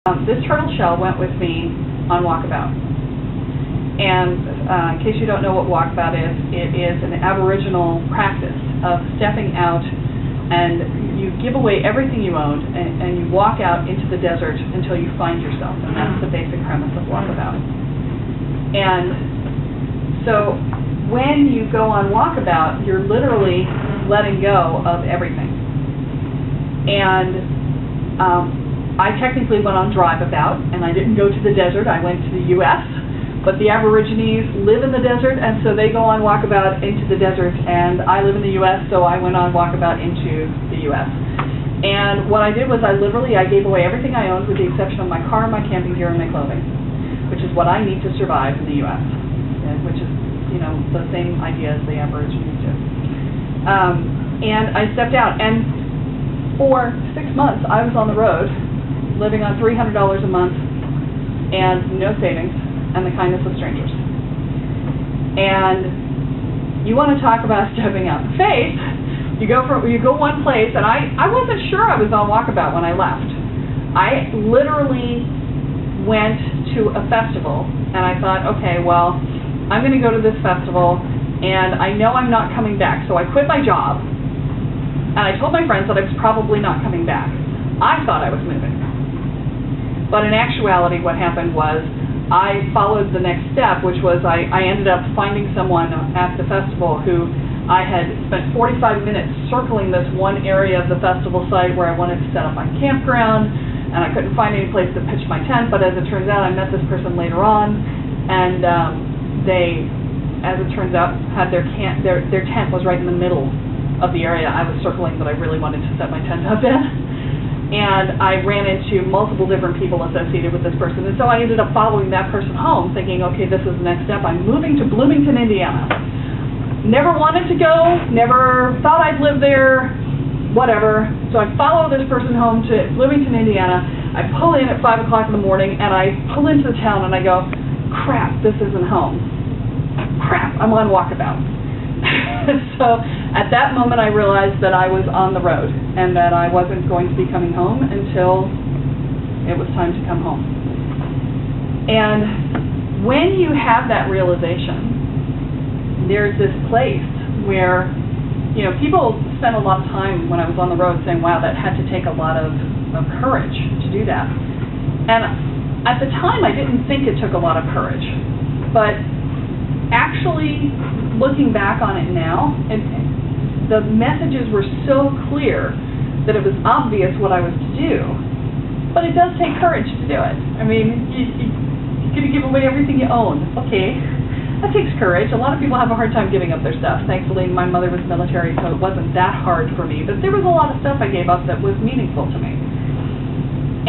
This turtle shell went with me on Walkabout. And in case you don't know what Walkabout is, it is an Aboriginal practice of stepping out, and you give away everything you own, and you walk out into the desert until you find yourself. And that's the basic premise of Walkabout. And so when you go on Walkabout, you're literally letting go of everything. And I technically went on Drive-About, and I didn't go to the desert. I went to the U.S., but the Aborigines live in the desert, and so they go on Walkabout into the desert, and I live in the U.S., so I went on Walkabout into the U.S. And what I did was I gave away everything I owned with the exception of my car, my camping gear, and my clothing, which is what I need to survive in the U.S., which is, you know, the same idea as the Aborigines do. And I stepped out, and for 6 months I was on the road, living on $300 a month and no savings and the kindness of strangers. And you want to talk about stepping out in faith, you go one place, and I wasn't sure I was on Walkabout when I left. I literally went to a festival, and I thought, okay, well, I'm going to go to this festival, and I know I'm not coming back, so I quit my job, and I told my friends that I was probably not coming back. I thought I was moving. But in actuality, what happened was I followed the next step, which was I ended up finding someone at the festival who I had spent 45 minutes circling this one area of the festival site where I wanted to set up my campground, and I couldn't find any place to pitch my tent, but as it turns out, I met this person later on, and they, as it turns out, had their tent was right in the middle of the area I was circling that I really wanted to set my tent up in. And I ran into multiple different people associated with this person. And so I ended up following that person home, thinking, okay, this is the next step. I'm moving to Bloomington, Indiana. Never wanted to go, never thought I'd live there, whatever. So I follow this person home to Bloomington, Indiana. I pull in at 5 o'clock in the morning, and I pull into the town, and I go, crap, this isn't home. Crap, I'm on Walkabout. So at that moment I realized that I was on the road and that I wasn't going to be coming home until it was time to come home. And when you have that realization, there's this place where, you know, people spent a lot of time when I was on the road saying, wow, that had to take a lot of courage to do that. And at the time I didn't think it took a lot of courage, but actually looking back on it now, the messages were so clear that it was obvious what I was to do, but it does take courage to do it. I mean, you're going to give away everything you own. Okay, that takes courage. A lot of people have a hard time giving up their stuff. Thankfully, my mother was military, so it wasn't that hard for me, but there was a lot of stuff I gave up that was meaningful to me.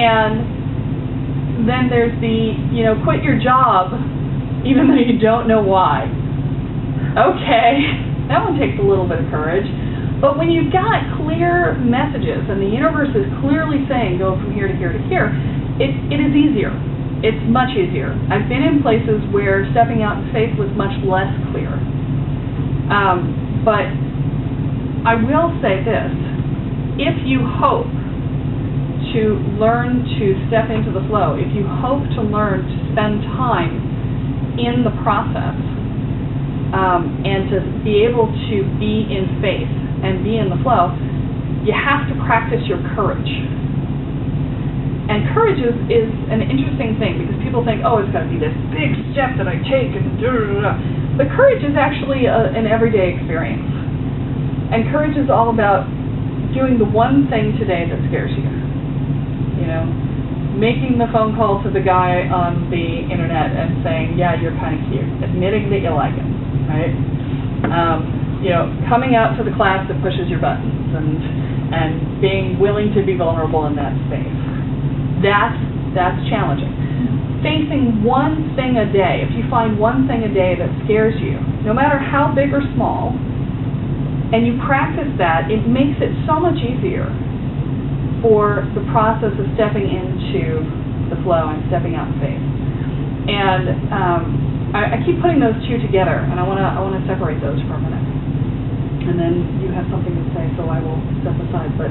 And then there's the, you know, quit your job even though you don't know why. Okay, that one takes a little bit of courage. But when you've got clear messages and the universe is clearly saying go from here to here to here, it is easier. It's much easier. I've been in places where stepping out in faith was much less clear. But I will say this, if you hope to learn to step into the flow, if you hope to learn to spend time in the process, and to be able to be in faith and be in the flow, you have to practice your courage. And courage is an interesting thing because people think, oh, it's got to be this big step that I take, and but courage is actually an everyday experience. And courage is all about doing the one thing today that scares you. You know, making the phone call to the guy on the internet and saying, yeah, you're kind of cute, admitting that you like him, right? You know, coming out to the class that pushes your buttons and being willing to be vulnerable in that space. That's challenging. Facing one thing a day, if you find one thing a day that scares you, no matter how big or small, and you practice that, it makes it so much easier for the process of stepping into the flow and stepping out in faith. And I keep putting those two together, and I want to separate those for a minute. And then you have something to say, so I will step aside. But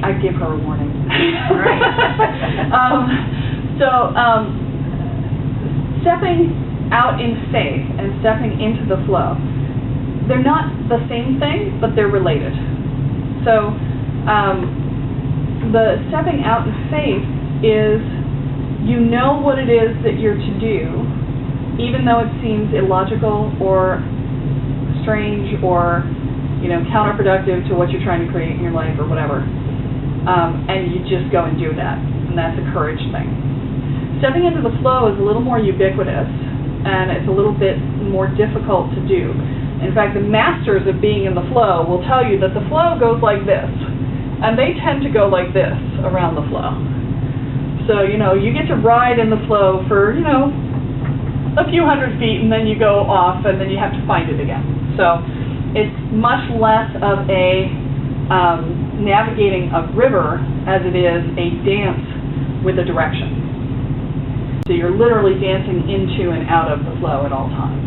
I give her a warning. Right. Stepping out in faith and stepping into the flow, they're not the same thing, but they're related. So the stepping out in faith is, you know what it is that you're to do, even though it seems illogical or strange or counterproductive to what you're trying to create in your life or whatever. And you just go and do that. And that's a courage thing. Stepping into the flow is a little more ubiquitous, and it's a little bit more difficult to do. In fact, the masters of being in the flow will tell you that the flow goes like this, and they tend to go like this around the flow. So, you get to ride in the flow for, a few hundred feet, and then you go off, and then you have to find it again. So it's much less of a navigating a river as it is a dance with a direction. So you're literally dancing into and out of the flow at all times.